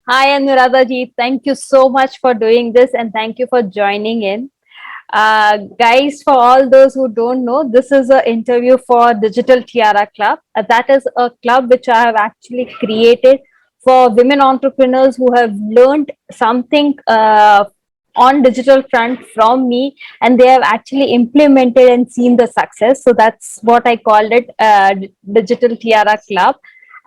Hi, Anuradha ji. Thank you so much for doing this and thank you for joining in. Guys, for all those who don't know, this is an interview for Digital Tiara Club. That is a club which I have actually created for women entrepreneurs who have learned something on digital front from me, and they have actually implemented and seen the success. So that's what I called it, Digital Tiara Club.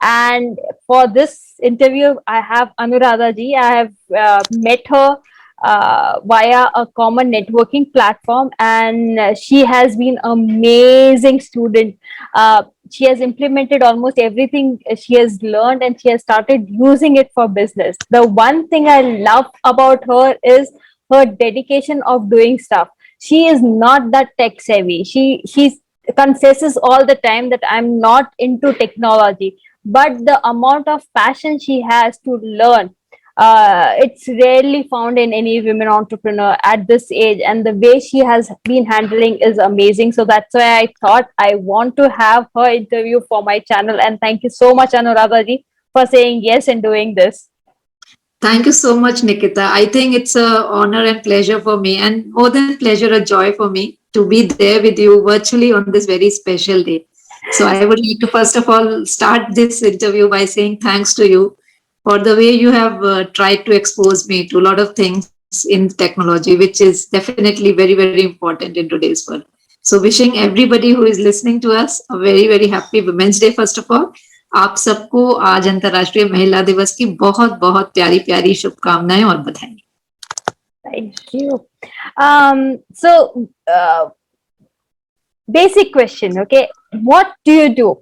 And for this interview, I have Anuradha ji. I have met her via a common networking platform, and she has been amazing student. She has implemented almost everything she has learned, and she has started using it for business. The one thing I love about her is her dedication of doing stuff. She is not that tech savvy. She confesses all the time that I'm not into technology, but the amount of passion she has to learn, it's rarely found in any women entrepreneur at this age, and the way she has been handling is amazing. So that's why I thought I want to have her interview for my channel. And thank you so much, Anuradha ji, for saying yes and doing this. Thank you so much, Nikita. I think it's a honor and pleasure for me, and more than pleasure, a joy for me to be there with you virtually on this very special day. So I would like to first of all start this interview by saying thanks to you for the way you have tried to expose me to a lot of things in technology, which is definitely very, very important in today's world. So wishing everybody who is listening to us a very, very happy Women's Day, first of all. आप सबको आज अंतर्राष्ट्रीय महिला दिवस की बहुत बहुत प्यारी प्यारी शुभकामनाएं और बधाई। Thank you. So, basic question, okay? What do you do?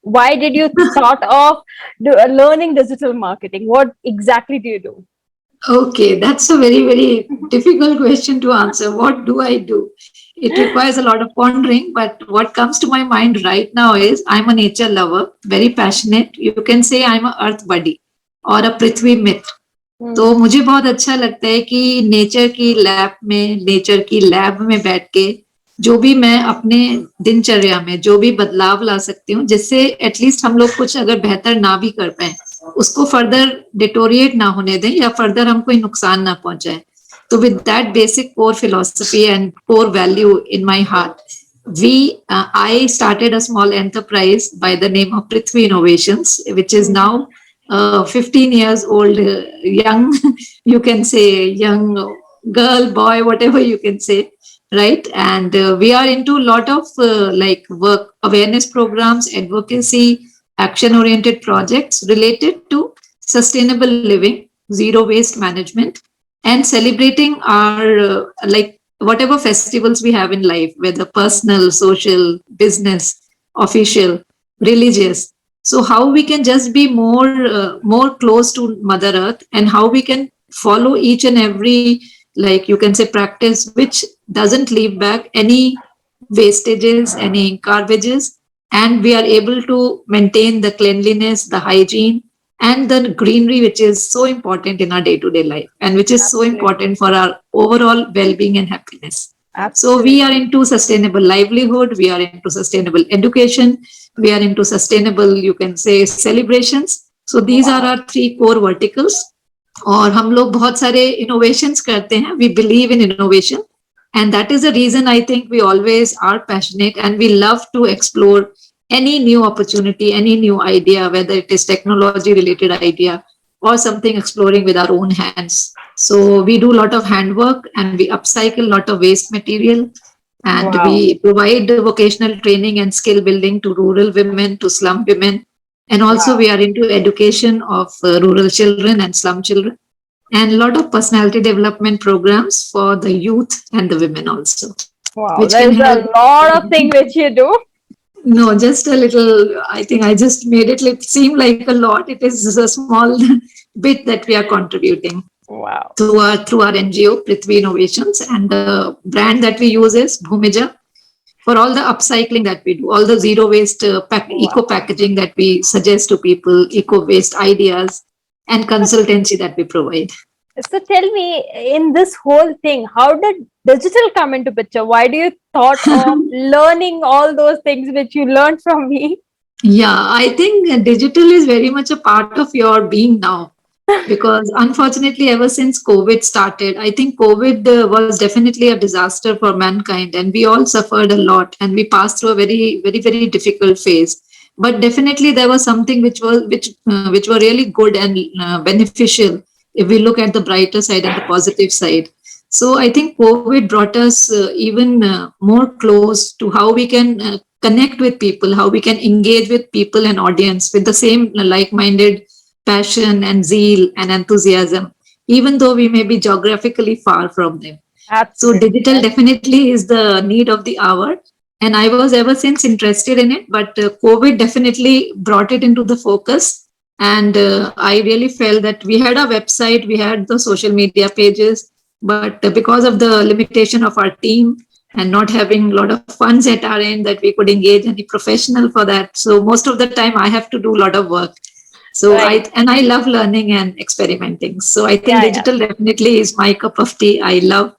Why did you thought of learning digital marketing? What exactly do you do? Okay, that's a very, very difficult question to answer. What do I do? It requires a lot of pondering, but what comes to my mind right now is I'm a nature lover, very passionate. You can say I'm a earth buddy or a पृथ्वी मित्र. तो मुझे बहुत अच्छा लगता है कि nature की lab में nature की लैब में बैठ के जो भी मैं अपने दिनचर्या में जो भी बदलाव ला सकती हूँ जिससे एटलीस्ट हम लोग कुछ अगर बेहतर ना भी कर पाए उसको फर्दर डिटोरिएट ना होने दें या फर्दर हम कोई नुकसान ना पहुंचाए तो with that basic core philosophy and core value in my heart we I started a small enterprise by the name of Prithvi Innovations, which is now 15 years old young you can say young girl boy whatever you can say, right? And we are into a lot of like work awareness programs, advocacy, action oriented projects related to sustainable living, zero waste management, and celebrating our like whatever festivals we have in life, whether personal, social, business, official, religious. So how we can just be more close to Mother Earth, and how we can follow each and every, like you can say, practice which doesn't leave back any wastages, any garbages, and we are able to maintain the cleanliness, the hygiene, and the greenery, which is so important in our day-to-day life and which is so Absolutely. important for our overall well-being and happiness. So we are Absolutely. into sustainable livelihood, we are into sustainable education, we are into sustainable, you can say, celebrations. So these are Wow. our three core verticals. और हम लोग बहुत सारे innovations करते हैं. We believe in innovation, and that is the reason I think we always are passionate and we love to explore any new opportunity, any new idea, whether it is technology related idea or something exploring with our own hands. So we do a lot of handwork and we upcycle a lot of waste material, and Wow. we provide vocational training and skill building to rural women, to slum women. And also Wow. we are into education of rural children and slum children, and a lot of personality development programs for the youth and the women also, Wow. which can There's help. a lot of things which you do. No, just a little. I think I just made it seem like a lot. It is a small bit that we are contributing Wow. through our NGO, Prithvi Innovations, and the brand that we use is Bhumija, for all the upcycling that we do, all the zero waste eco Wow. packaging that we suggest to people, eco waste ideas, and consultancy that we provide. So tell me, in this whole thing, how did digital come into picture? Why do you thought of learning all those things which you learned from me? Yeah, I think digital is very much a part of your being now. because unfortunately, ever since COVID started, I think COVID was definitely a disaster for mankind, and we all suffered a lot, and we passed through a very difficult phase. But definitely, there was something which were really good and beneficial if we look at the brighter side and the positive side. So I think COVID brought us even more close to how we can connect with people, how we can engage with people and audience with the same like-minded passion and zeal and enthusiasm, even though we may be geographically far from them. So Absolutely. digital definitely is the need of the hour. And I was ever since interested in it, but COVID definitely brought it into the focus. And I really felt that we had a website, we had the social media pages, but because of the limitation of our team and not having a lot of funds at our end that we could engage any professional for that. So most of the time I have to do a lot of work. So Right. I love learning and experimenting. So I think Yeah, yeah. digital definitely is my cup of tea. I love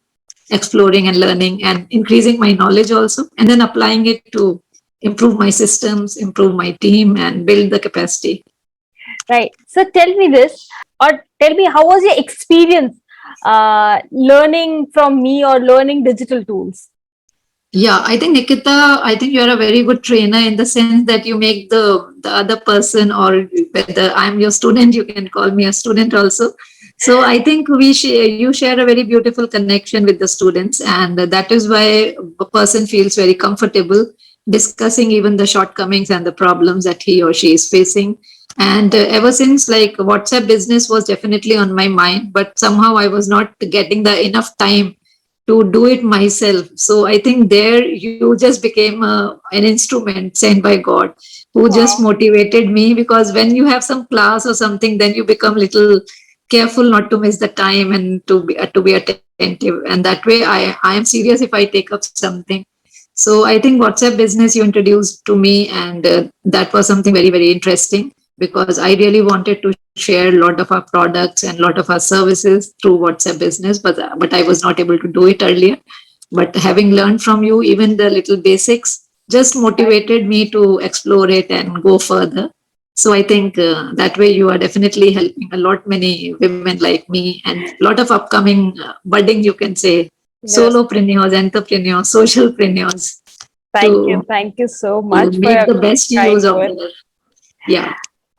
exploring and learning and increasing my knowledge also, and then applying it to improve my systems, improve my team, and build the capacity. Right. So tell me this, or tell me, how was your experience learning from me or learning digital tools? Yeah, I think Nikita, I think you're a very good trainer in the sense that you make the other person, or whether I'm your student, you can call me a student also. So I think you share a very beautiful connection with the students, and that is why a person feels very comfortable discussing even the shortcomings and the problems that he or she is facing. And ever since, like, WhatsApp business was definitely on my mind, but somehow I was not getting the enough time to do it myself. So I think there you just became an instrument sent by God, who just Wow. motivated me, because when you have some class or something, then you become little careful not to miss the time and to be attentive. And that way I am serious if I take up something. So I think WhatsApp business you introduced to me, and that was something very interesting, because I really wanted to share a lot of our products and a lot of our services through WhatsApp business, but I was not able to do it earlier. But having learned from you, even the little basics just Right. motivated me to explore it and go further. So I think that way you are definitely helping a lot many women like me, and a lot of upcoming budding, you can say, Yes. solopreneurs, entrepreneurs, socialpreneurs, Thank you. to Thank you so to much for make your the best use kind of words. their, yeah.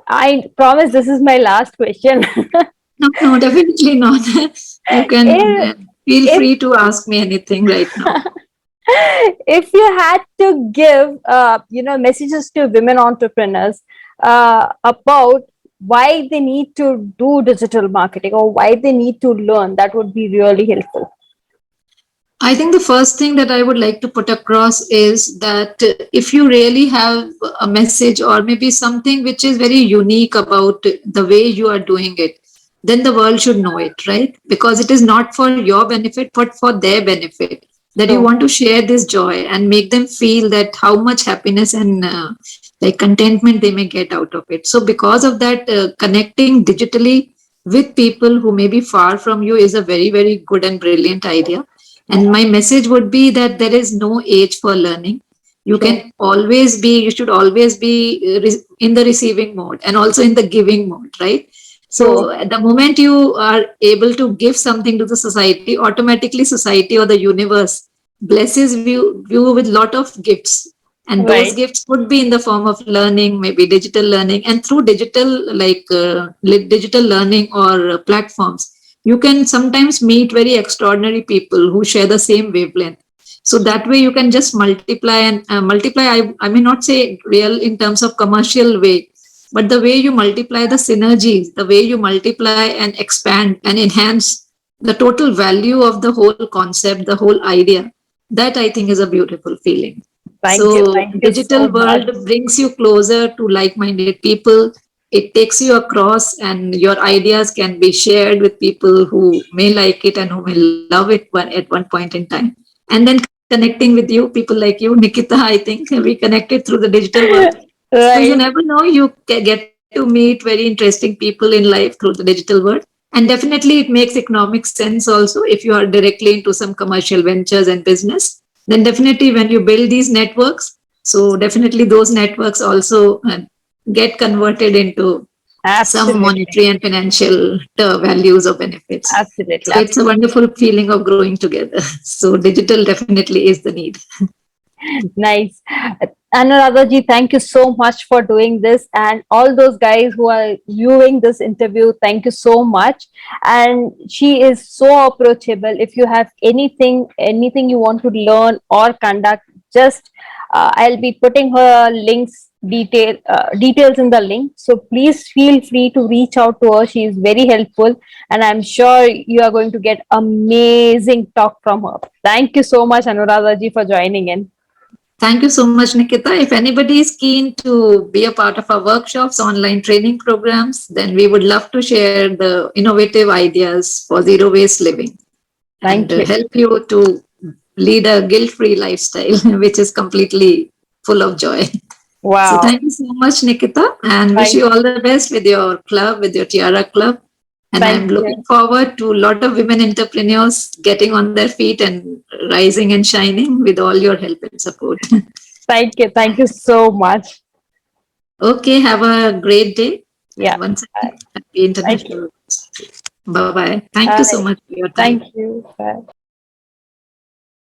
I promise this is my last question. No, no, definitely not. You can if, feel if free to ask me anything right now. if you had to give messages to women entrepreneurs about why they need to do digital marketing or why they need to learn, that would be really helpful. I think the first thing that I would like to put across is that if you really have a message or maybe something which is very unique about the way you are doing it, then the world should know it, right? Because it is not for your benefit, but for their benefit. That you True. want to share this joy and make them feel that how much happiness and like contentment they may get out of it. So, because of that, connecting digitally with people who may be far from you is a very good and brilliant idea. And my message would be that there is no age for learning. True. You should always be in the receiving mode and also in the giving mode, right? True. So at the moment you are able to give something to the society, automatically society or the universe blesses you with lot of gifts. And those Right. gifts could be in the form of learning, maybe digital learning, and through digital digital learning or platforms, you can sometimes meet very extraordinary people who share the same wavelength. So that way you can just multiply and multiply. I may not say real in terms of commercial way, but the way you multiply the synergies, the way you multiply and expand and enhance the total value of the whole concept, the whole idea, that I think is a beautiful feeling. Thank you. So Thank you so digital much. world brings you closer to like-minded people. It takes you across, and your ideas can be shared with people who may like it and who may love it at one point in time. And then connecting with you, people like you, Nikita, I think we connected through the digital world. So you Right. never know, you get to meet very interesting people in life through the digital world. And definitely it makes economic sense also if you are directly into some commercial ventures and business. Then definitely when you build these networks, so definitely those networks also get converted into some Absolutely. monetary and financial values or benefits. Absolutely. So it's a Absolutely. wonderful feeling of growing together. So digital definitely is the need. Nice. Anuradha ji, thank you so much for doing this. And all those guys who are viewing this interview, thank you so much. And she is so approachable. If you have anything you want to learn or conduct, just I'll be putting her details in the link. So please feel free to reach out to her. She is very helpful, and I'm sure you are going to get amazing talk from her. Thank you so much, Anuradha ji, for joining in. Thank you so much, Nikita. If anybody is keen to be a part of our workshops, online training programs, then we would love to share the innovative ideas for zero waste living and Thank you. help you to lead a guilt free lifestyle, which is completely full of joy. So Wow. thank you so much, Nikita, and wish Thank you all the best with your club, with your Tiara Club. And I'm thank looking you. forward to a lot of women entrepreneurs getting on their feet and rising and shining with all your help and support. Thank you. Thank you so much. Okay, have a great day. And Yeah. once Bye. again, happy Thank you. International. Bye bye. Thank you so Bye. much for your time. Thank you. Bye.